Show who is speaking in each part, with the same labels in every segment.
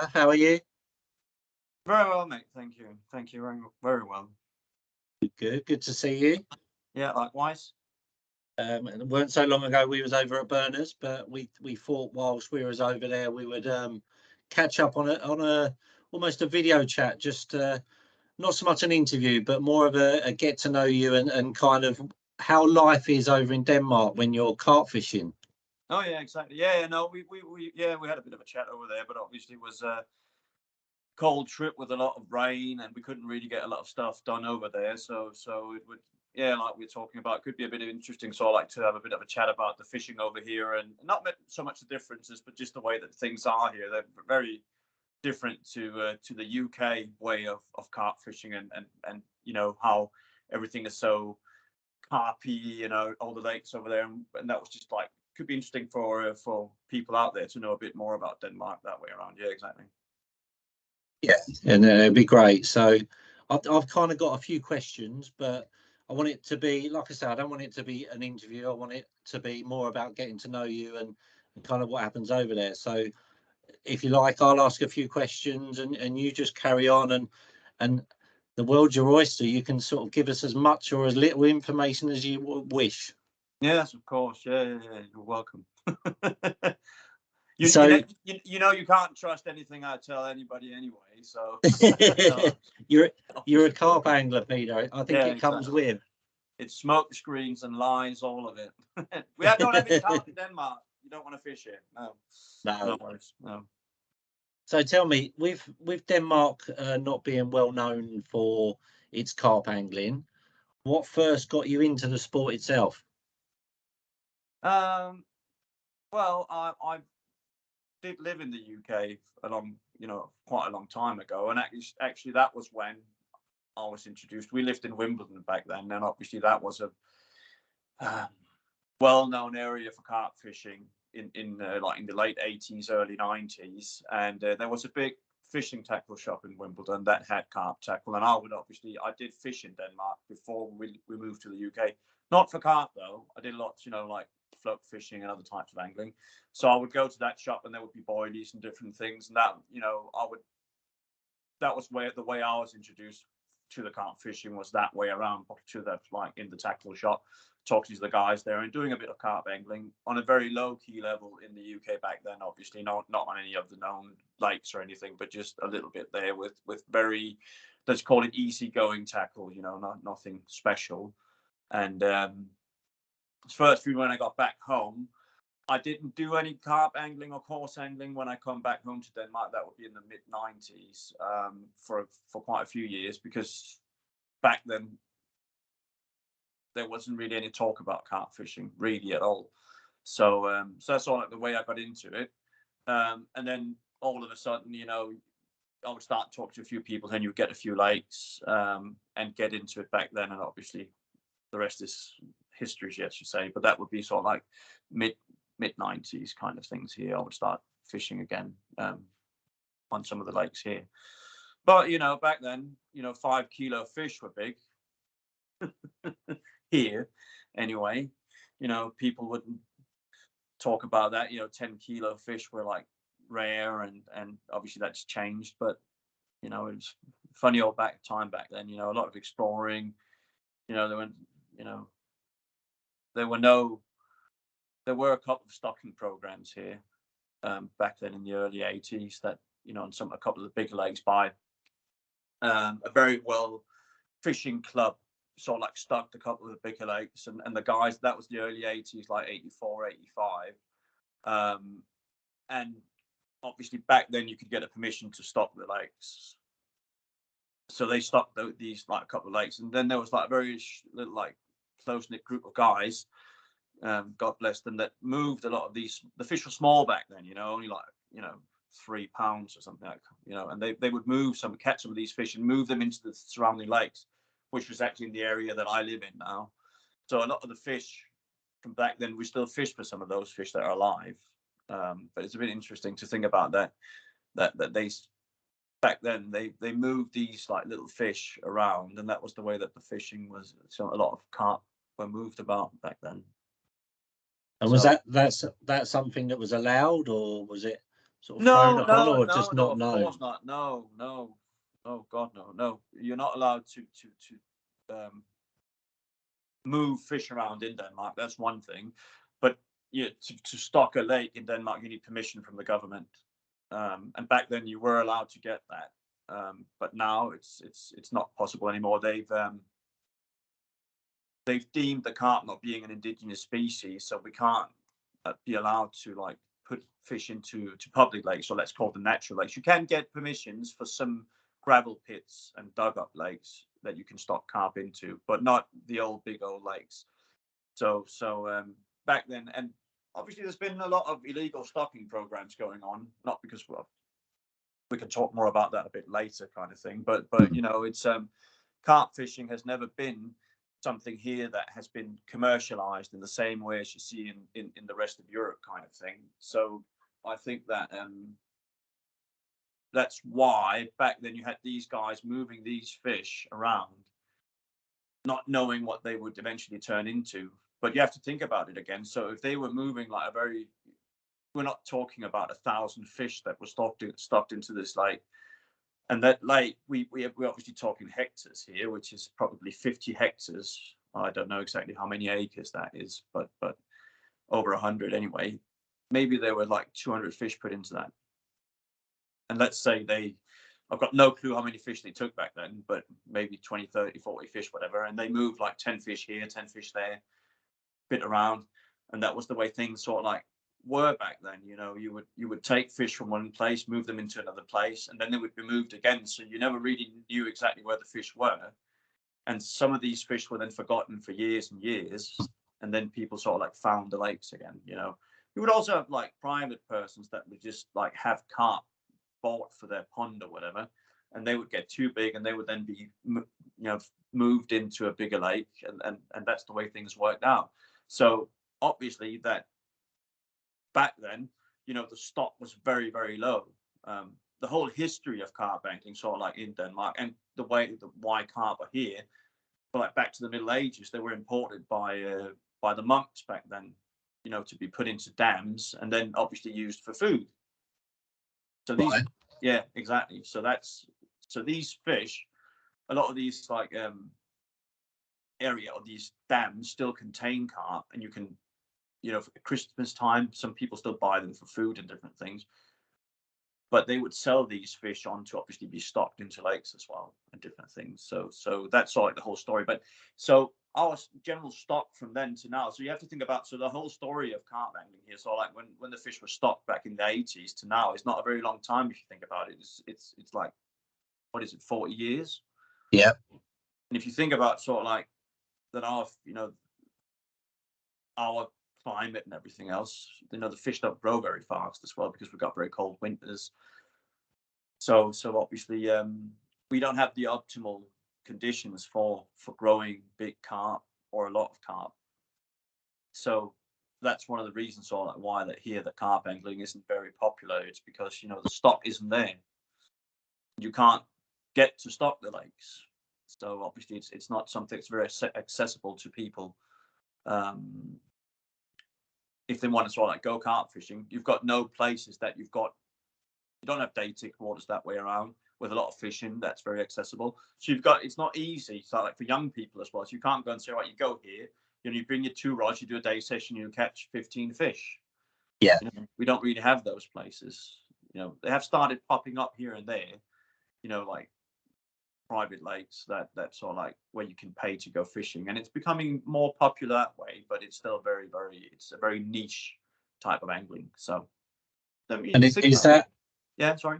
Speaker 1: Peter. How are you?
Speaker 2: Very well, mate. Thank you. Thank you very well.
Speaker 1: Good. Good to see you.
Speaker 2: Yeah, likewise.
Speaker 1: It weren't so long ago we was over at Burners, but we thought whilst we was over there we would catch up on a almost a video chat, just not so much an interview, but more of a get to know you and kind of how life is over in Denmark when you're carp fishing.
Speaker 2: Oh yeah, exactly. Yeah, no, we had a bit of a chat over there, but obviously it was a cold trip with a lot of rain, and we couldn't really get a lot of stuff done over there. So it would, yeah, like we're talking about, could be a bit of interesting. So I like to have a bit of a chat about the fishing over here, and not so much the differences, but just the way that things are here. They're very different to the UK way of carp fishing, and you know how everything is so carpy, you know, all the lakes over there, and that was just like could be interesting for people out there to know a bit more about Denmark that way around. Yeah, exactly.
Speaker 1: Yeah, and it'd be great. So I've kind of got a few questions, but I want it to be, like I said, I don't want it to be an interview. I want it to be more about getting to know you and kind of what happens over there. So if you like, I'll ask a few questions and you just carry on, and the world's your oyster. You can sort of give us as much or as little information as you wish.
Speaker 2: Yes, of course. Yeah. You're welcome.
Speaker 1: So
Speaker 2: you know you can't trust anything I tell anybody anyway. So
Speaker 1: you're a carp angler, Peter. I think
Speaker 2: yeah,
Speaker 1: it comes
Speaker 2: exactly.
Speaker 1: with.
Speaker 2: It's smoke screens and lies, all of it. We don't have any carp in Denmark. You don't want to fish it. No worries. No.
Speaker 1: So tell me, with Denmark not being well known for its carp angling, what first got you into the sport itself?
Speaker 2: Well, I did live in the UK quite a long time ago, and actually that was when I was introduced. We lived in Wimbledon back then, and obviously that was a well-known area for carp fishing in the late 80s, early 90s, and there was a big fishing tackle shop in Wimbledon that had carp tackle, and I did fish in Denmark before we moved to the UK. Not for carp though. I did lots, like float fishing and other types of angling. So I would go to that shop, and there would be boilies and different things, and that was the way I was introduced to the carp fishing, was that way around, to that, like in the tackle shop, talking to the guys there and doing a bit of carp angling on a very low key level in the UK back then. Obviously not on any of the known lakes or anything, but just a little bit there with very, let's call it easygoing tackle, nothing special. And first, when I got back home, I didn't do any carp angling or coarse angling when I come back home to Denmark. That would be in the mid 90s, for quite a few years, because back then there wasn't really any talk about carp fishing really at all. So that's all, like, the way I got into it. And then all of a sudden, I would start to talk to a few people, and you would get a few lakes, and get into it back then. And obviously the rest is history, I should say. But that would be sort of like mid 90s kind of things here. I would start fishing again on some of the lakes here. But back then, 5 kilo fish were big. Here anyway, people wouldn't talk about that. 10 kilo fish were like rare, and obviously that's changed. But it was funny old time back then. A lot of exploring. There were a couple of stocking programs here back then in the early 80s, that on a couple of the bigger lakes, by a very well fishing club, sort of like stocked a couple of the bigger lakes, and the guys, that was the early 80s, like 84, 85. And obviously back then you could get a permission to stock the lakes, so they stocked these, like, a couple of lakes. And then there was like a very little, like, close-knit group of guys, God bless them, that moved a lot of these. The fish were small back then, only like 3 pounds or something like, and they would catch some of these fish and move them into the surrounding lakes, which was actually in the area that I live in now. So a lot of the fish from back then, we still fish for some of those fish that are alive. But it's a bit interesting to think about that they back then they moved these, like, little fish around, and that was the way that the fishing was. So a lot of carp were moved about back then.
Speaker 1: And was that's something that was allowed, or was it sort of frowned
Speaker 2: No,
Speaker 1: upon,
Speaker 2: no,
Speaker 1: or
Speaker 2: no,
Speaker 1: just
Speaker 2: no.
Speaker 1: not
Speaker 2: Of course
Speaker 1: known?
Speaker 2: not. No, no. Oh God, no, no. You're not allowed to move fish around in Denmark. That's one thing, but yeah, to stock a lake in Denmark, you need permission from the government. And back then, you were allowed to get that, but now it's not possible anymore. They've deemed the carp not being an indigenous species, so we can't be allowed to like put fish into public lakes, or let's call them natural lakes. You can get permissions for some gravel pits and dug up lakes that you can stock carp into, but not the big old lakes. So back then, and obviously there's been a lot of illegal stocking programs going on, not because, well, we can talk more about that a bit later, kind of thing. But you know, it's carp fishing has never been something here that has been commercialized in the same way as you see in the rest of Europe, kind of thing. So I think that that's why back then you had these guys moving these fish around, not knowing what they would eventually turn into. But you have to think about it again. So if they were moving like we're not talking about 1,000 fish that were stocked into this lake. And that lake, we're obviously talking hectares here, which is probably 50 hectares. I don't know exactly how many acres that is, but over 100 anyway. Maybe there were like 200 fish put into that. And let's say I've got no clue how many fish they took back then, but maybe 20, 30, 40 fish, whatever. And they moved like 10 fish here, 10 fish there, bit around. And that was the way things sort of like were back then. You know, you would take fish from one place, move them into another place, and then they would be moved again. So you never really knew exactly where the fish were. And some of these fish were then forgotten for years and years. And then people sort of like found the lakes again, you know. You would also have like private persons that would just like have carp bought for their pond or whatever, and they would get too big and they would then be, you know, moved into a bigger lake, and that's the way things worked out. So obviously that back then, you know, the stock was very, very low. The whole history of carp angling, sort of like in Denmark, and why carp are here, but like back to the Middle Ages, they were imported by the monks back then, you know, to be put into dams and then obviously used for food. So these,
Speaker 1: Right.
Speaker 2: yeah, exactly. So these fish, a lot of these like area or these dams still contain carp, and you can, you know, for Christmas time, some people still buy them for food and different things. But they would sell these fish on to obviously be stocked into lakes as well and different things. So that's like the whole story. But so our general stock from then to now. So you have to think about, so the whole story of carp angling here. So like when the fish were stocked back in the 80s to now, it's not a very long time if you think about it. It's like, what is it, 40 years?
Speaker 1: Yeah.
Speaker 2: And if you think about sort of like that, our climate and everything else, you know, the fish don't grow very fast as well because we've got very cold winters. So obviously we don't have the optimal conditions for growing big carp or a lot of carp. So that's one of the reasons why the carp angling isn't very popular. It's because, you know, the stock isn't there. You can't get to stock the lakes. So obviously it's not something that's very accessible to people. If they want to sort of like go carp fishing, you've got no places that you don't have day tick waters that way around with a lot of fishing that's very accessible. So it's not easy. So like for young people as well. So you can't go and say, right, you go here, you know, you bring your 2 rods, you do a day session, you catch 15 fish.
Speaker 1: Yeah.
Speaker 2: You know, we don't really have those places. You know, they have started popping up here and there, you know, like private lakes that's sort of like where you can pay to go fishing, and it's becoming more popular that way, but it's still it's a very niche type of angling. So I mean,
Speaker 1: And
Speaker 2: think
Speaker 1: is
Speaker 2: about it.
Speaker 1: that,
Speaker 2: Yeah, sorry.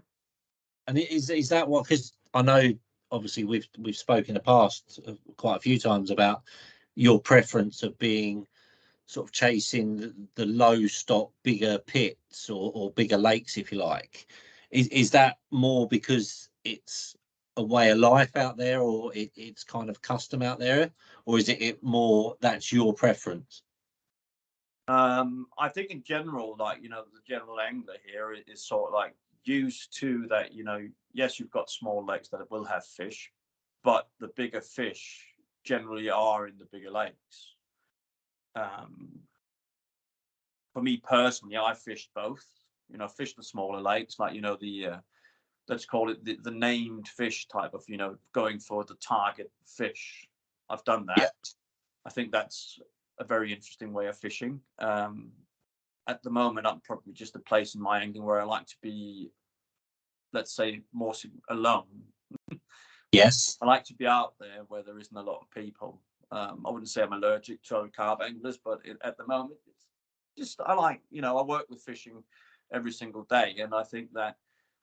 Speaker 1: and is that what? Because I know obviously we've spoken in the past quite a few times about your preference of being sort of chasing the low stock, bigger pits or bigger lakes, if you like. Is that more because it's a way of life out there, or it's kind of custom out there, or is it more that's your preference?
Speaker 2: I think in general, like, you know, the general angler here is sort of like used to that, you know, yes, you've got small lakes that will have fish, but the bigger fish generally are in the bigger lakes. For me personally, I fished both. You know, fish the smaller lakes, like, you know, the let's call it the named fish type of, you know, going for the target fish. I've done that.
Speaker 1: Yeah.
Speaker 2: I think that's a very interesting way of fishing. At the moment, I'm probably just a place in my angling where I like to be, let's say, more alone.
Speaker 1: Yes.
Speaker 2: I like to be out there where there isn't a lot of people. I wouldn't say I'm allergic to other carp anglers, but at the moment, it's just, I like, you know, I work with fishing every single day, and I think that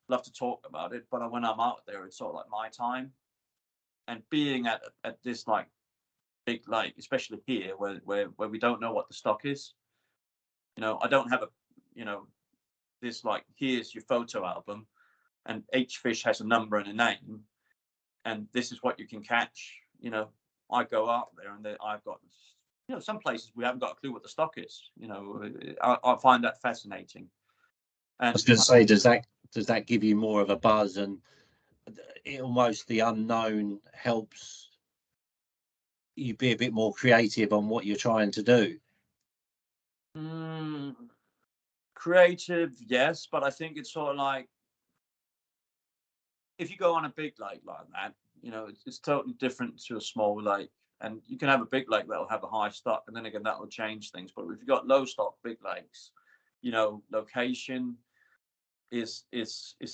Speaker 2: I love to talk about it. But when I'm out there, it's sort of like my time. And being at this like big lake, especially here, where we don't know what the stock is. You know, I don't have a, you know, this like, here's your photo album, and each fish has a number and a name, and this is what you can catch. You know, I go out there, and I've got, you know, some places we haven't got a clue what the stock is. You know, I find that fascinating.
Speaker 1: I
Speaker 2: And
Speaker 1: was going to say, does that give you more of a buzz, and it almost, the unknown helps you be a bit more creative on what you're trying to do?
Speaker 2: Creative, yes, but I think it's sort of like, if you go on a big lake like that, you know, it's totally different to a small lake. And you can have a big lake that'll have a high stock, and then again that will change things. But if you've got low stock big lakes, you know, location is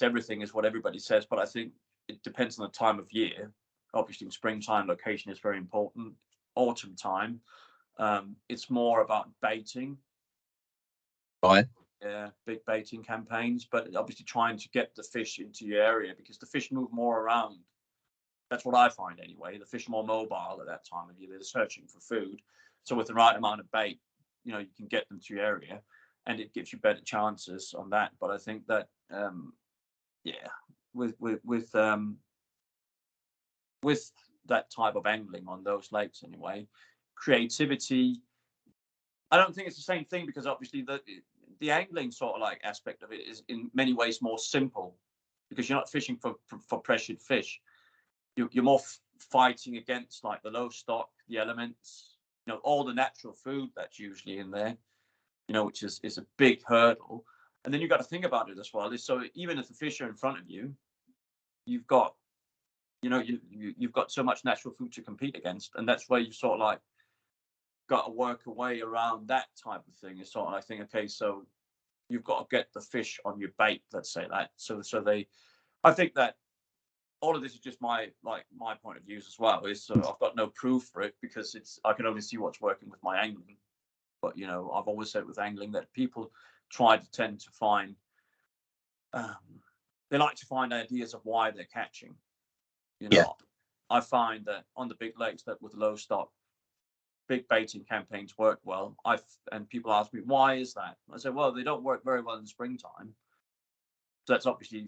Speaker 2: everything, is what everybody says. But I think it depends on the time of year. Obviously, in springtime, location is very important. Autumn time, it's more about baiting.
Speaker 1: Right.
Speaker 2: Yeah, big baiting campaigns, but obviously trying to get the fish into your area, because the fish move more around. That's what I find anyway. The fish are more mobile at that time of year. They're searching for food. So with the right amount of bait, you know, you can get them to your area, and it gives you better chances on that. But I think that, yeah, with that type of angling on those lakes anyway, creativity, I don't think it's the same thing, because obviously the angling sort of like aspect of it is in many ways more simple, because you're not fishing for pressured fish. You're more fighting against like the low stock, the elements, you know, all the natural food that's usually in there, you know, which is a big hurdle. And then you've got to think about it as well. So even if the fish are in front of you, you've got, you know, you've got so much natural food to compete against, and that's where you sort of like got to work a way around that type of thing. It's sort of, I think, okay, so you've got to get the fish on your bait, let's say that. So they, I think that all of this is just my point of views as well. Is so I've got no proof for it, because I can only see what's working with my angling. But you know, I've always said with angling that people tend to find, they like to find ideas of why they're catching. You know,
Speaker 1: Yeah.
Speaker 2: I find that on the big lakes, that with low stock, big baiting campaigns work well. And people ask me, why is that? I say, well, they don't work very well in springtime. So that's obviously,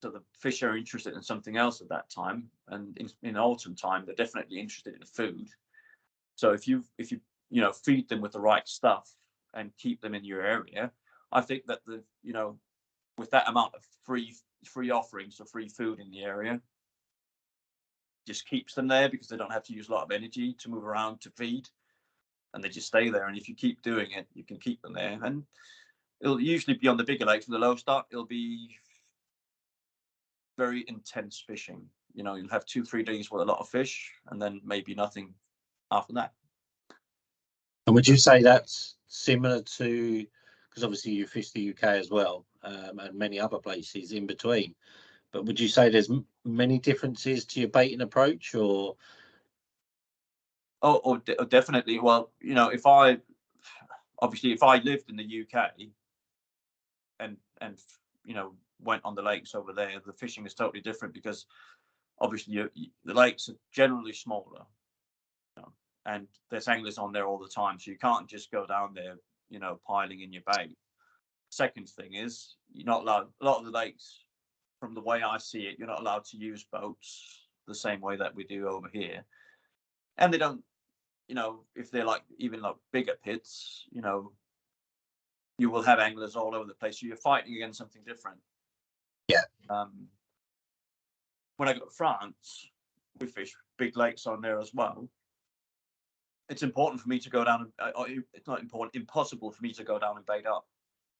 Speaker 2: so the fish are interested in something else at that time, and in autumn time they're definitely interested in food. So if you you know, feed them with the right stuff and keep them in your area, I think that the, you know, with that amount of free offerings of free food in the area, just keeps them there, because they don't have to use a lot of energy to move around to feed, and they just stay there. And if you keep doing it, you can keep them there. And it'll usually be on the bigger lakes with the low stock, it'll be very intense fishing. You know, you'll have 2-3 days with a lot of fish, and then maybe nothing after that.
Speaker 1: And would you say that's similar to, because obviously you fish the UK as well, and many other places in between, but would you say there's many differences to your baiting approach, or?
Speaker 2: Definitely. Well, you know, if I lived in the UK and you know, went on the lakes over there, the fishing is totally different, because obviously the lakes are generally smaller, you know, and there's anglers on there all the time, so you can't just go down there, you know, piling in your bait. Second thing is, you're not allowed, a lot of the lakes, from the way I see it, you're not allowed to use boats the same way that we do over here. And they don't, you know, if they're like even like bigger pits, you know, you will have anglers all over the place. So you're fighting against something different.
Speaker 1: Yeah.
Speaker 2: When I go to France, we fish big lakes on there as well. It's important for me to go down, it's not important, impossible for me to go down and bait up.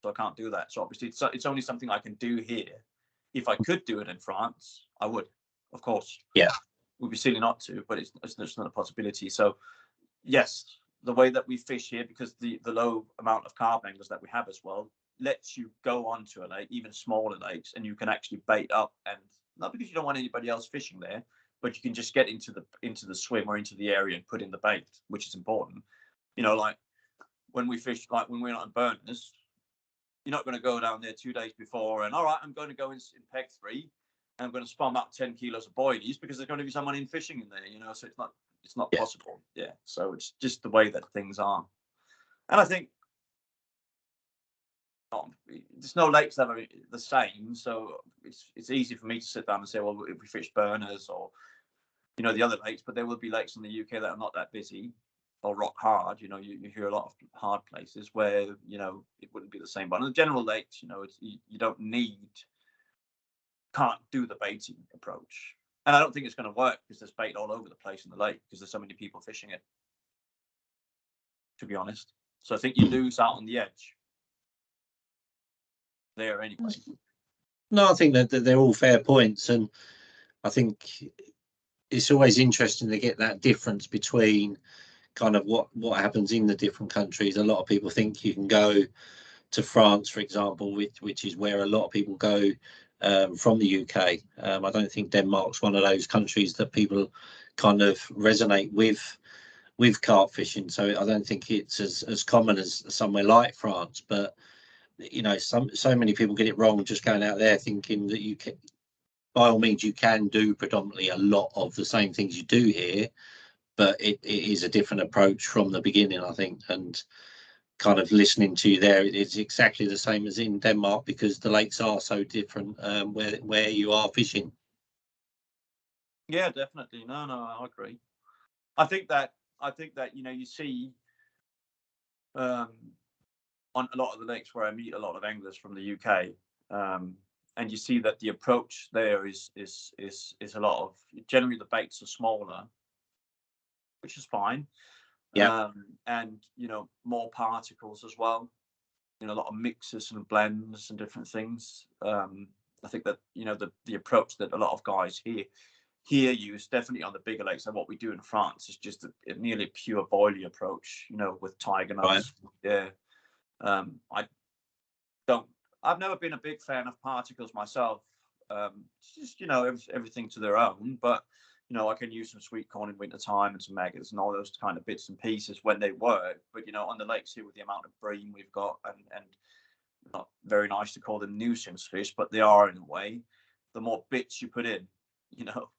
Speaker 2: so I can't do that. So obviously, it's only something I can do here. If I could do it in France, I would, of course.
Speaker 1: Yeah.
Speaker 2: It would be silly not to, but it's not a possibility. So yes, the way that we fish here, because the low amount of carp anglers that we have as well, lets you go onto a lake, even smaller lakes, and you can actually bait up, and not because you don't want anybody else fishing there, but you can just get into the swim or into the area and put in the bait, which is important. You know, like when we fish, like when we're not in burners, you're not going to go down there 2 days before and all right, I'm going to go in peg 3 and I'm going to spam up 10 kilos of boilies because there's going to be someone in fishing in there, you know. So it's not possible. Yeah. So it's just the way that things are, and I think there's no lakes that are the same. So it's easy for me to sit down and say, well, if we fish burners or, you know, the other lakes, but there will be lakes in the UK that are not that busy or rock hard. You know, you hear a lot of hard places where, you know, it wouldn't be the same. But on the general lakes, you know, you can't do the baiting approach. And I don't think it's going to work because there's bait all over the place in the lake because there's so many people fishing it, to be honest. So I think you lose out on the edge there anyway.
Speaker 1: No, I think that they're all fair points, and I think it's always interesting to get that difference between kind of what happens in the different countries. A lot of people think you can go to France, for example, which is where a lot of people go from the UK. I don't think Denmark's one of those countries that people kind of resonate with carp fishing. So I don't think it's as common as somewhere like France. But you know, so many people get it wrong just going out there thinking that you can, by all means, you can do predominantly a lot of the same things you do here, but it is a different approach from the beginning, I think. And kind of listening to you there, it's exactly the same as in Denmark because the lakes are so different where you are fishing.
Speaker 2: Yeah, definitely. No, I agree. I think that you know, you see on a lot of the lakes where I meet a lot of anglers from the UK, and you see that the approach there is a lot of, generally the baits are smaller, which is fine.
Speaker 1: Yeah.
Speaker 2: And you know, more particles as well. You know, a lot of mixes and blends and different things. I think that, you know, the approach that a lot of guys here use, definitely on the bigger lakes, and what we do in France is just a nearly pure boilie approach. You know, with tiger nuts. Right. Yeah. I've never been a big fan of particles myself. It's just, you know, everything to their own. But, you know, I can use some sweet corn in winter time and some maggots and all those kind of bits and pieces when they work. But, you know, on the lakes here with the amount of bream we've got, and not very nice to call them nuisance fish, but they are in a way. The more bits you put in, you know,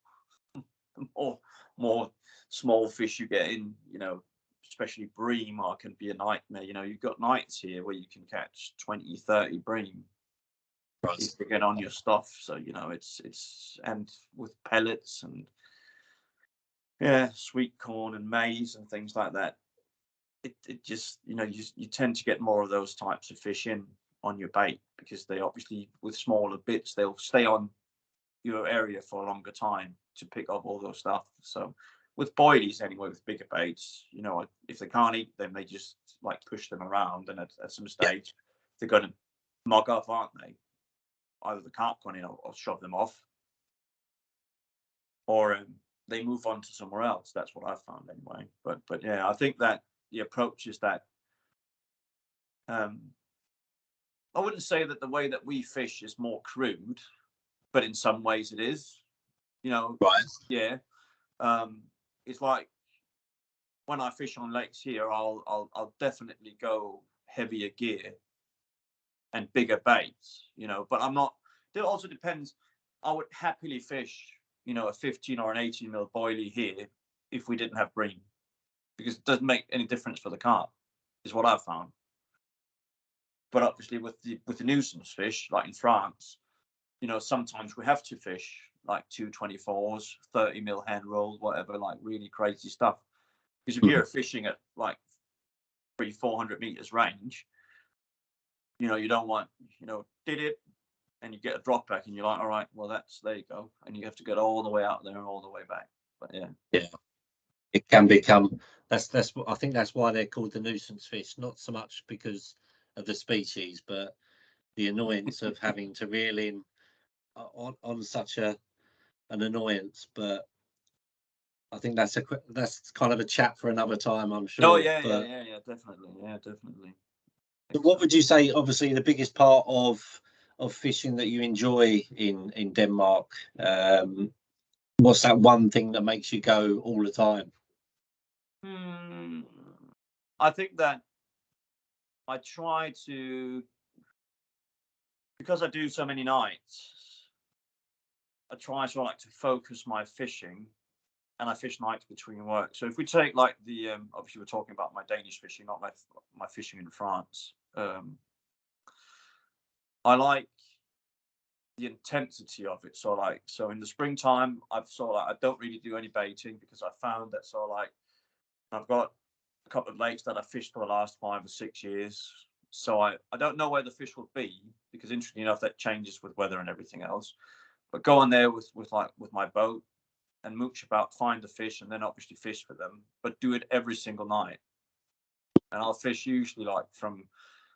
Speaker 2: the more small fish you get in, you know, especially bream can be a nightmare. You know, you've got nights here where you can catch 20, 30 bream. Right. If they get on your stuff. So, you know, it's and with pellets and sweet corn and maize and things like that, it just, you know, you tend to get more of those types of fish in on your bait because they obviously, with smaller bits, they'll stay on your area for a longer time to pick up all those stuff. So with boilies anyway, with bigger baits, you know, if they can't eat them, they just like push them around, and at some stage they're going to mug up, aren't they? Either the carp going in or shove them off, or they move on to somewhere else. That's what I've found anyway. But yeah, I think that the approach is that I wouldn't say that the way that we fish is more crude, but in some ways it is. You know,
Speaker 1: right?
Speaker 2: Yeah. It's like when I fish on lakes here, I'll definitely go heavier gear and bigger baits. You know, but I'm not. It also depends. I would happily fish, you know, a 15 or an 18 mil boilie here if we didn't have bream, because it doesn't make any difference for the carp, is what I've found. But obviously with the nuisance fish, like in France, you know, sometimes we have to fish like 224s, 30 mil hand rolls, whatever, like really crazy stuff. Because if you're fishing at like 300-400 meters range, you know, you don't want, you know, did it, and you get a drop back, and you're like, all right, well, there you go, and you have to get all the way out there and all the way back. But yeah,
Speaker 1: it can become, that's what I think, that's why they're called the nuisance fish, not so much because the species, but the annoyance of having to reel in on such an annoyance. But I think that's kind of a chat for another time, I'm sure.
Speaker 2: Oh yeah,
Speaker 1: but
Speaker 2: definitely.
Speaker 1: what would you say? Obviously, the biggest part of fishing that you enjoy in Denmark. What's that one thing that makes you go all the time?
Speaker 2: I think that I try to, because I do so many nights, I try to like to focus my fishing, and I fish nights between work. So if we take like the obviously we're talking about my Danish fishing, not my fishing in France. I like the intensity of it. So in the springtime, I don't really do any baiting, because I found that I've got a couple of lakes that I fished for the last 5 or 6 years. So I don't know where the fish will be, because interestingly enough, that changes with weather and everything else. But go on there with my boat and mooch about, find the fish, and then obviously fish for them, but do it every single night. And I'll fish usually like from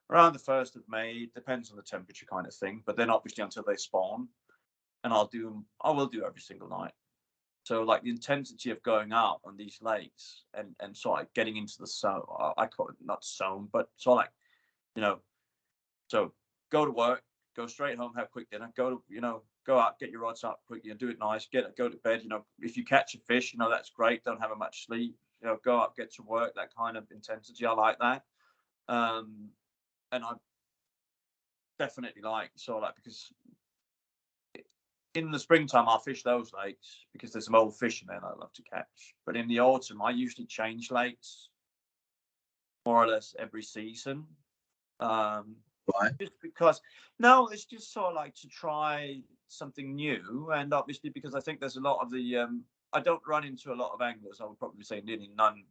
Speaker 2: around the 1st of May, depends on the temperature kind of thing, but then obviously until they spawn. And I will do every single night. So like the intensity of going out on these lakes and sort of like getting into the zone, I call it not zone, but sort of like, so go to work, go straight home, have a quick dinner, go out, get your rods up quickly and do it nice, go to bed. If you catch a fish, that's great. Don't have much sleep, go out, get to work, that kind of intensity. I like that. And I definitely like, because in the springtime, I'll fish those lakes because there's some old fish in there that I love to catch. But in the autumn, I usually change lakes more or less every season.
Speaker 1: Right.
Speaker 2: Just because, no, it's just sort of like to try something new. And obviously, because I think there's a lot of I don't run into a lot of anglers. I would probably say nearly none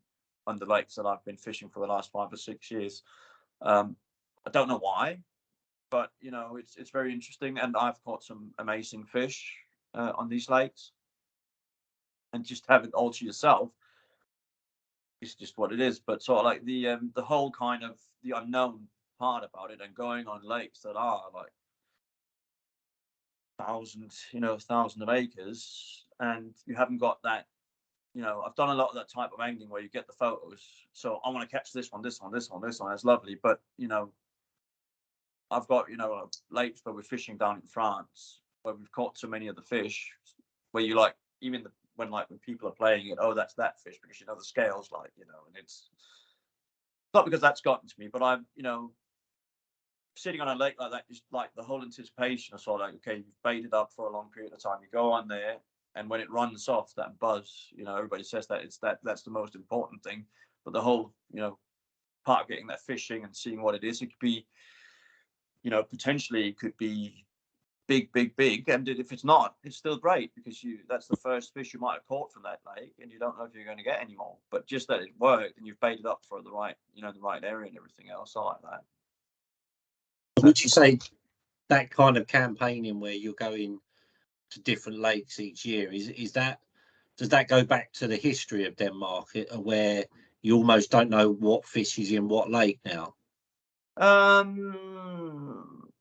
Speaker 2: on the lakes that I've been fishing for the last 5 or 6 years. I don't know why, but it's very interesting, and I've caught some amazing fish on these lakes. And just have it all to yourself, it's just what it is. But sort of like the whole kind of the unknown part about it, and going on lakes that are like thousands of acres, and you haven't got that. I've done a lot of that type of angling where you get the photos. So I want to catch this one, this one, this one, this one. That's lovely, but I've got lakes where we're fishing down in France, where we've caught so many of the fish, where you like even when people are playing it, oh, that's that fish, because the scales, and it's not because that's gotten to me, but I'm sitting on a lake like that, just like the whole anticipation of sort of like, okay, you've baited up for a long period of time, you go on there, and when it runs off, that buzz, everybody says that's the most important thing. But the whole part of getting that fishing and seeing what it is, it could be potentially it could be big, and if it's not, it's still great, because that's the first fish you might have caught from that lake, and you don't know if you're going to get any more. But just that it worked, and you've baited up for the right the right area and everything else. I like that.
Speaker 1: Would you say that kind of campaigning where you're going to different lakes each year, does that go back to the history of Denmark, where you almost don't know what fish is in what lake now?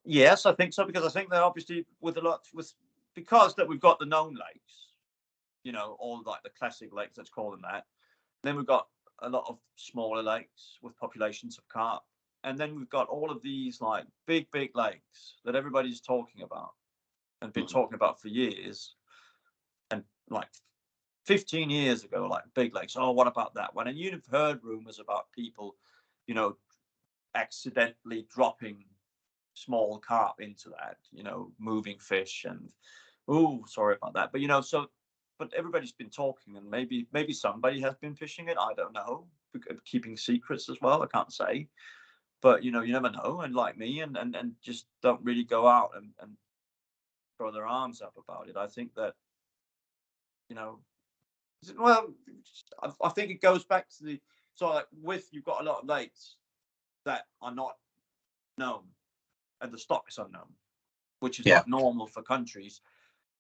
Speaker 2: Yes, I think so, because I think that obviously because that we've got the known lakes, all like the classic lakes, let's call them that. Then we've got a lot of smaller lakes with populations of carp, and then we've got all of these like big lakes that everybody's talking about and been talking about for years. And like 15 years ago, like big lakes, oh, what about that one? And you've heard rumors about people, accidentally dropping small carp into that, moving fish, and oh, sorry about that. But but everybody's been talking, and maybe somebody has been fishing it. I don't know. Keeping secrets as well, I can't say. But you never know. And like me, and just don't really go out and throw their arms up about it. I think that well, I think it goes back to the you've got a lot of lakes that are not known, and the stock is unknown, which is not normal for countries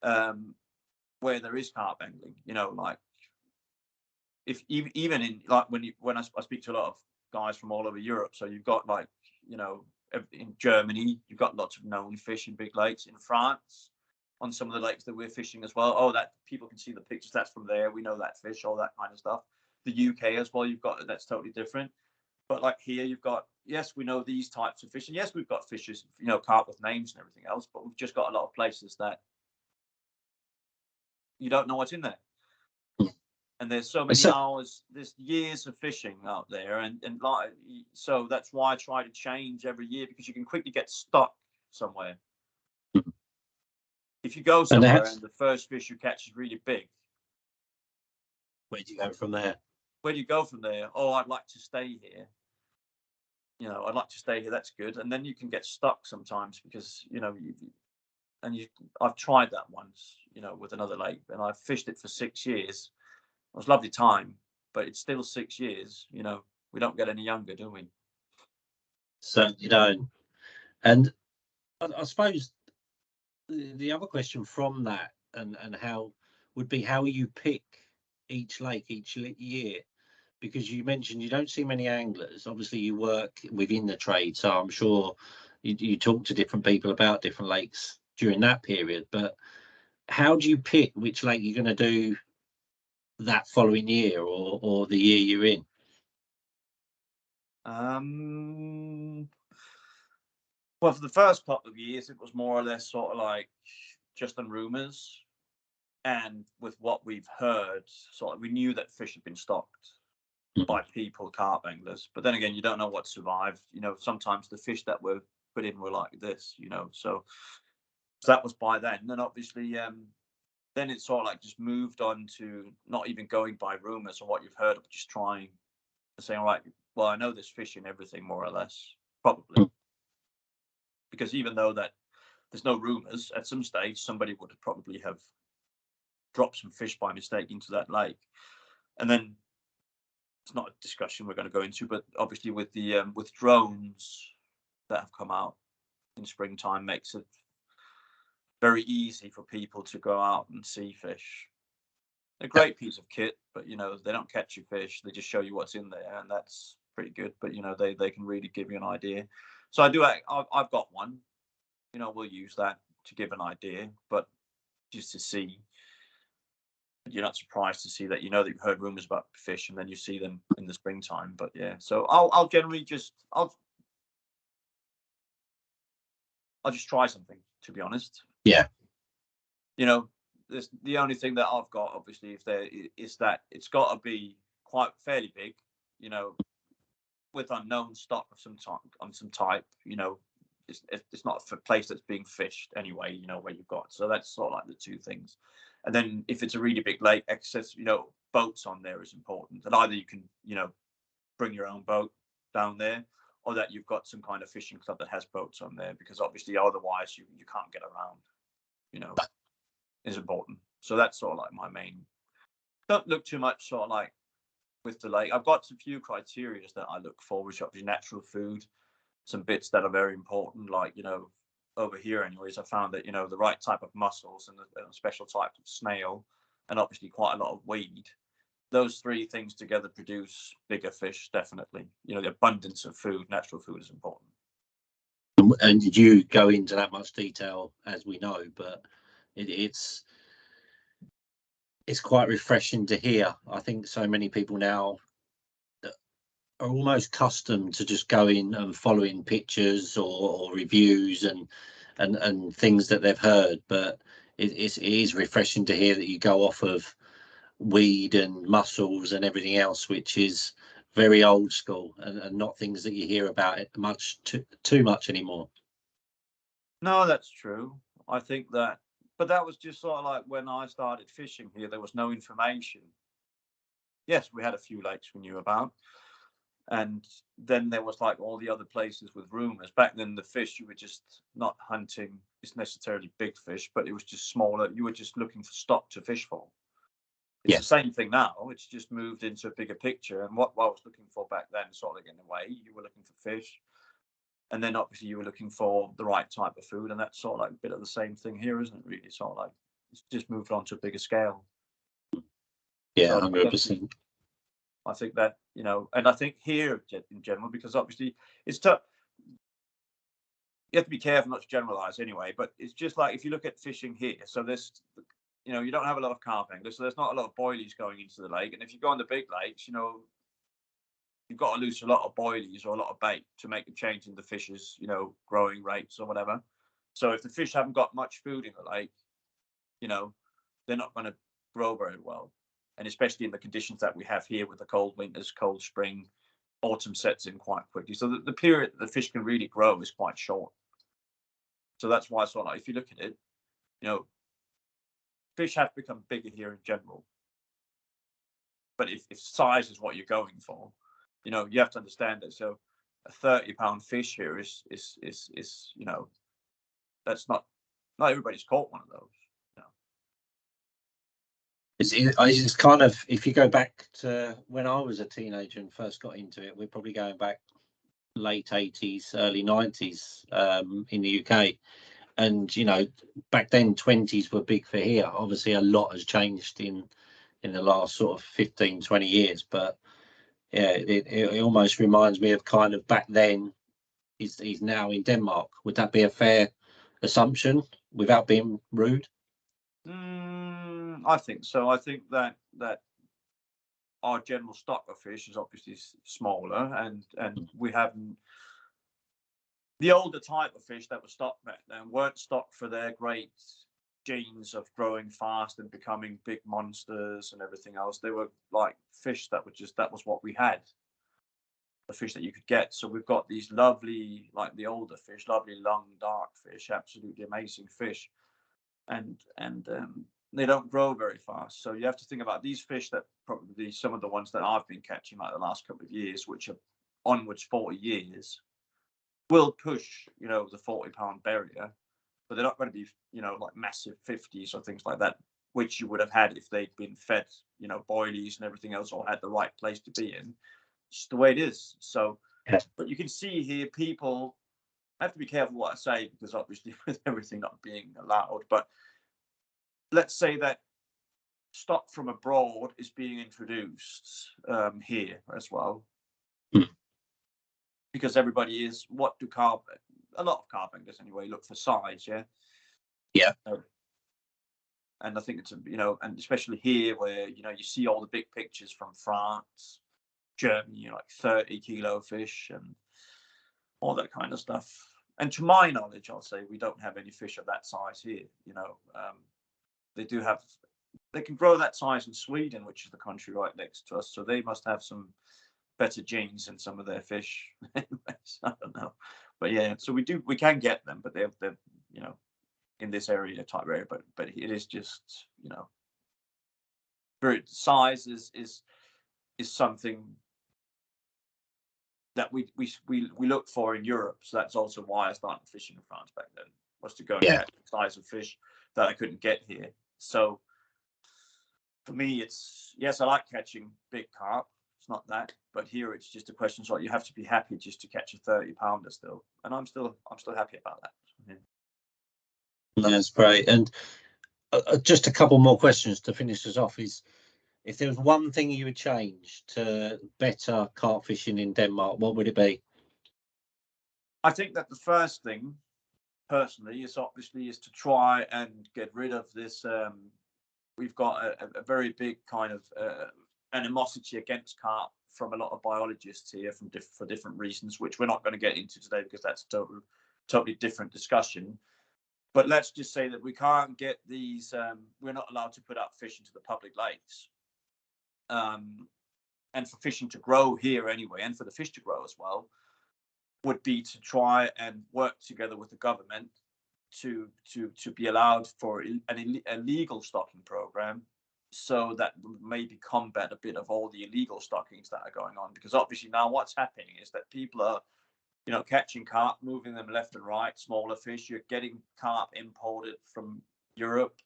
Speaker 2: where there is carp angling. Like if even in like when I speak to a lot of guys from all over Europe. So you've got like, you know, in Germany, you've got lots of known fish in big lakes. In France, on some of the lakes that we're fishing as well. Oh, that people can see the pictures. That's from there. We know that fish, all that kind of stuff. The UK as well, you've got that's totally different. But like here, you've got, yes, we know these types of fish, and yes, we've got fishes, you know, carp with names and everything else. But we've just got a lot of places that you don't know what's in there. And there's so many hours, there's years of fishing out there, and like, so that's why I try to change every year, because you can quickly get stuck somewhere. If you go somewhere and the first fish you catch is really big,
Speaker 1: where do you go from there?
Speaker 2: Where do you go from there? Oh, I'd like to stay here. You know, I'd like to stay here. That's good. And then you can get stuck sometimes because, you know, I've tried that once, you know, with another lake, and I fished it for 6 years. It was a lovely time, but it's still 6 years. You know, we don't get any younger, do we?
Speaker 1: Certainly don't. And I suppose the other question from that and how would be how you pick each lake each year, because you mentioned you don't see many anglers. Obviously, you work within the trade, so I'm sure you talk to different people about different lakes during that period. But how do you pick which lake you're going to do that following year or the year you're in?
Speaker 2: Well, for the first couple of years, it was more or less sort of like just on rumours, and with what we've heard, sort of, we knew that fish had been stocked by people, carp anglers. But then again, you don't know what survived. You know, sometimes the fish that were put in were like this. You know, so that was by then. And then obviously, then it sort of like just moved on to not even going by rumours or what you've heard, but just trying and saying, all right, well, I know there's fish in everything more or less, probably. Because even though that there's no rumours, at some stage somebody would probably have dropped some fish by mistake into that lake. And then it's not a discussion we're going to go into, but obviously with the with drones that have come out in springtime, makes it very easy for people to go out and see fish. A great piece of kit, but you know, they don't catch your fish, they just show you what's in there, and that's pretty good. But you know, they can really give you an idea. So I've got one, you know, we'll use that to give an idea, but just to see. You're not surprised to see that, you know, that you've heard rumors about fish and then you see them in the springtime. But yeah, so I'll generally just I'll just try something, to be honest.
Speaker 1: Yeah.
Speaker 2: You know, the only thing that I've got, obviously, if there is that it's got to be quite fairly big, you know, with unknown stock of some type, you know, it's not a place that's being fished anyway, you know, where you've got. So that's sort of like the two things. And then if it's a really big lake, access, you know, boats on there is important. And either you can, you know, bring your own boat down there, or that you've got some kind of fishing club that has boats on there, because obviously otherwise you can't get around, you know, is important. So that's sort of like my main. Don't look too much sort of like with the lake. I've got a few criteria that I look for, which are natural food, some bits that are very important, like, you know, over here anyways, I found that, you know, the right type of mussels and a special type of snail, and obviously quite a lot of weed. Those three things together produce bigger fish, definitely. You know, the abundance of food, natural food, is important.
Speaker 1: And did you go into that much detail, as we know, but it's quite refreshing to hear. I think so many people now are almost accustomed to just going and following pictures or reviews and things that they've heard, but it is refreshing to hear that you go off of weed and mussels and everything else, which is very old school and not things that you hear about it too much anymore.
Speaker 2: No, that's true. I think that, but that was just sort of like when I started fishing here, there was no information. Yes, we had a few lakes we knew about, and then there was like all the other places with rumors. Back then, the fish, you were just not hunting is necessarily big fish, but it was just smaller. You were just looking for stock to fish for. It's the same thing now. It's just moved into a bigger picture. And what I was looking for back then, sort of in a way, you were looking for fish, and then obviously you were looking for the right type of food, and that's sort of like a bit of the same thing here, isn't it? Really, sort of like it's just moved on to a bigger scale.
Speaker 1: Yeah,
Speaker 2: So
Speaker 1: 100%.
Speaker 2: I think that And I think here in general, because obviously it's tough. You have to be careful not to generalize anyway, but it's just like if you look at fishing here, so there's, you don't have a lot of carp anglers, so there's not a lot of boilies going into the lake. And if you go on the big lakes, you've got to lose a lot of boilies or a lot of bait to make a change in the fish's, growing rates or whatever. So if the fish haven't got much food in the lake, they're not going to grow very well. And especially in the conditions that we have here with the cold winters, cold spring, autumn sets in quite quickly. So the period that the fish can really grow is quite short. So that's why sort of like, if you look at it, fish have become bigger here in general. But if size is what you're going for, you have to understand that. So a 30-pound fish here is that's not everybody's caught one of those.
Speaker 1: It's kind of, if you go back to when I was a teenager and first got into it, we're probably going back late 80s, early 90s in the UK. And, back then 20s were big for here. Obviously, a lot has changed in the last sort of 15, 20 years. But yeah, it almost reminds me of kind of back then he's now in Denmark. Would that be a fair assumption without being rude?
Speaker 2: I think so. I think that our general stock of fish is obviously smaller, and we haven't. The older type of fish that were stocked back then weren't stocked for their great genes of growing fast and becoming big monsters and everything else. They were like fish that was what we had, the fish that you could get. So we've got these lovely, like the older fish, lovely long dark fish, absolutely amazing fish, and they don't grow very fast. So you have to think about these fish that probably some of the ones that I've been catching like the last couple of years, which are onwards 40 years, will push, the 40-pound barrier, but they're not going to be, like massive 50s or things like that, which you would have had if they'd been fed, boilies and everything else, or had the right place to be in. It's just the way it is. So, but you can see here, people I have to be careful what I say, because obviously with everything not being allowed, but let's say that stock from abroad is being introduced here as well. Because everybody is, a lot of carp anglers anyway, look for size,
Speaker 1: yeah.
Speaker 2: And I think it's and especially here where you see all the big pictures from France, Germany, like 30-kilo fish and all that kind of stuff. And to my knowledge, I'll say we don't have any fish of that size here. They can grow that size in Sweden, which is the country right next to us, so they must have some better genes in some of their fish. Anyways, I don't know, but yeah, so we can get them, but they're in this area, type area, but it is just very size is something that we look for in Europe. So that's also why I started fishing in France back then, was to go and catch the size of fish that I couldn't get here. So for me, it's, yes, I like catching big carp. It's not that, but here it's just a question. So you have to be happy just to catch a 30-pounder still, and I'm still happy about that.
Speaker 1: That's great. And just a couple more questions to finish us off. Is if there was one thing you would change to better carp fishing in Denmark, what would it be?
Speaker 2: I think that the first thing, personally, is to try and get rid of this. We've got a very big kind of animosity against carp from a lot of biologists here for different reasons, which we're not going to get into today because that's a totally different discussion. But let's just say that we can't get these, we're not allowed to put up fish into the public lakes. And for fishing to grow here anyway, and for the fish to grow as well, would be to try and work together with the government to be allowed for a legal stocking program, so that maybe combat a bit of all the illegal stockings that are going on. Because obviously now what's happening is that people are catching carp, moving them left and right, smaller fish. You're getting carp imported from Europe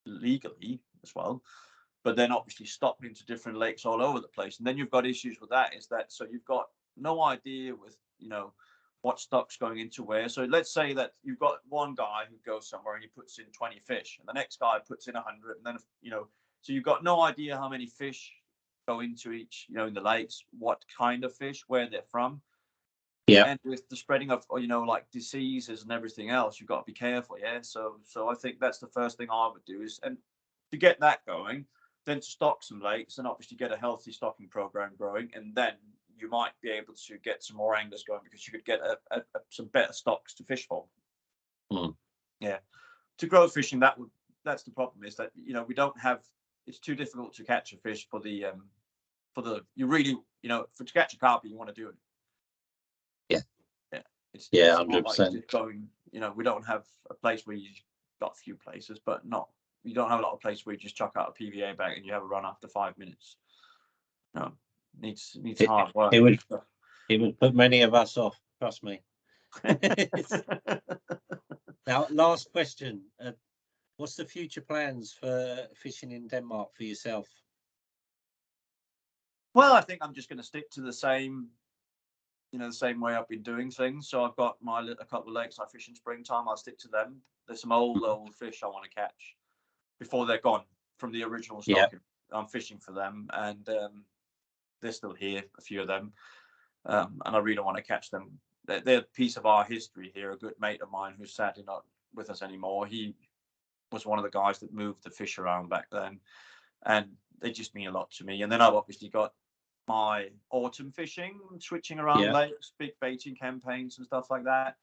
Speaker 2: legally as well, but then obviously stocked into different lakes all over the place. And then you've got issues with that, so you've got no idea with, what stock's going into where. So let's say that you've got one guy who goes somewhere and he puts in 20 fish, and the next guy puts in 100, and then, so you've got no idea how many fish go into each, you know, in the lakes, what kind of fish, where they're from.
Speaker 1: Yeah.
Speaker 2: And with the spreading of, you know, like diseases and everything else, you've got to be careful. Yeah. So I think that's the first thing I would do is, and to get that going, then to stock some lakes and obviously get a healthy stocking program growing. And then you might be able to get some more anglers going because you could get some better stocks to fish for.
Speaker 1: Mm.
Speaker 2: Yeah. To grow fishing, that's the problem, is that, you know, we don't have, it's too difficult to catch a fish for the you really, you know, to catch a carp, you want to do it.
Speaker 1: Yeah.
Speaker 2: Yeah. It's
Speaker 1: 100%.
Speaker 2: just going, you know, we don't have a place where you got a few places, but you don't have a lot of places where you just chuck out a PVA bag and you have a run after 5 minutes. No, needs hard work.
Speaker 1: It would put many of us off, trust me. Now, last question. What's the future plans for fishing in Denmark for yourself?
Speaker 2: Well, I think I'm just going to stick to the same, you know, the same way I've been doing things. So I've got a couple of lakes I fish in springtime. I'll stick to them. There's some old fish I want to catch before they're gone from the original stocking. Yeah. I'm fishing for them, and they're still here, a few of them, and I really want to catch them. They're a piece of our history here. A good mate of mine who's sadly not with us anymore, he was one of the guys that moved the fish around back then, and they just mean a lot to me. And then I've obviously got my autumn fishing, switching around lakes, big baiting campaigns and stuff like that,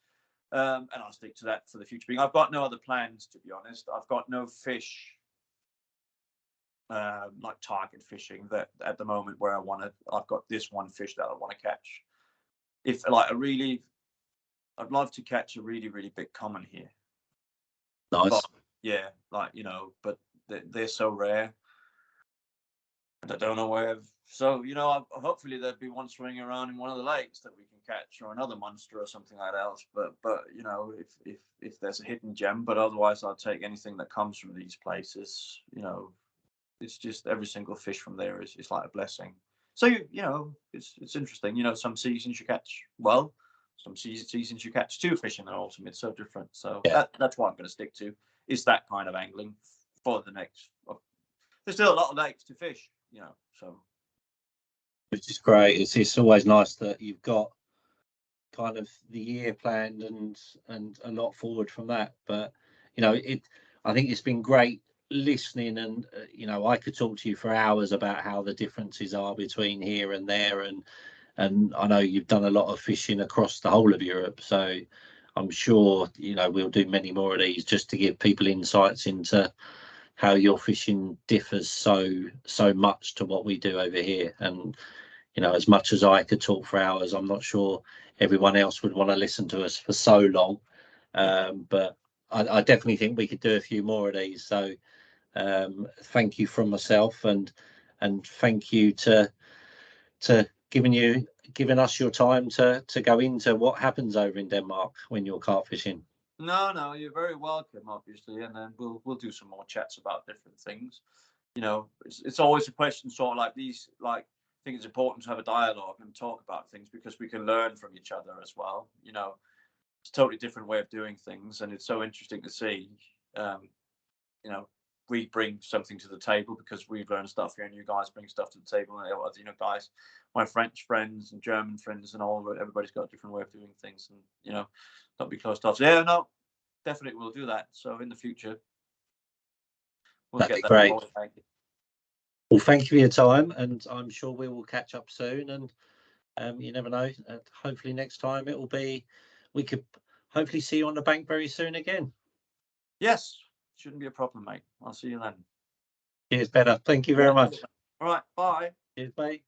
Speaker 2: and I'll stick to that for the future. I've got no other plans, to be honest. I've got no fish like target fishing that at the moment where I've got this one fish that I want to catch. If like I'd love to catch a really, really big common here.
Speaker 1: Nice.
Speaker 2: But, yeah, like, you know, but they're so rare. And I don't know where. So, you know, hopefully there'd be one swimming around in one of the lakes that we can catch, or another monster or something like that. But you know, if there's a hidden gem, but otherwise I'll take anything that comes from these places. You know, it's just every single fish from there is like a blessing. So you know, it's interesting. You know, some seasons you catch well, some seasons you catch 2 fish in an autumn. It's so different. So that's what I'm going to stick to, is that kind of angling for the next. There's still a lot of lakes to fish, you know. So,
Speaker 1: which is great. It's always nice that you've got kind of the year planned and a lot forward from that. But you know, I think it's been great listening, and you know, I could talk to you for hours about how the differences are between here and there, and I know you've done a lot of fishing across the whole of Europe, so I'm sure, you know, we'll do many more of these just to give people insights into how your fishing differs so much to what we do over here. And you know, as much as I could talk for hours, I'm not sure everyone else would want to listen to us for so long, but I definitely think we could do a few more of these. So thank you from myself, and thank you to giving us your time to go into what happens over in Denmark when you're carp fishing.
Speaker 2: No, you're very welcome, obviously, and then we'll do some more chats about different things. You know, it's always a question, sort of like these, like, I think it's important to have a dialogue and talk about things because we can learn from each other as well. You know, it's a totally different way of doing things, and it's so interesting to see. You know, we bring something to the table because we've learned stuff here, and you guys bring stuff to the table. And you know, guys, my French friends and German friends and all, everybody's got a different way of doing things, and you know, don't be closed off. So, yeah, no, definitely we'll do that. So in the future, we'll
Speaker 1: That'd
Speaker 2: get
Speaker 1: be
Speaker 2: that.
Speaker 1: great. Well, thank you for your time, and I'm sure we will catch up soon. And you never know. Hopefully next time we could hopefully see you on the bank very soon again.
Speaker 2: Yes, shouldn't be a problem, mate. I'll see you then.
Speaker 1: Cheers, Peder. Thank you very much.
Speaker 2: All right, bye.
Speaker 1: Cheers, mate.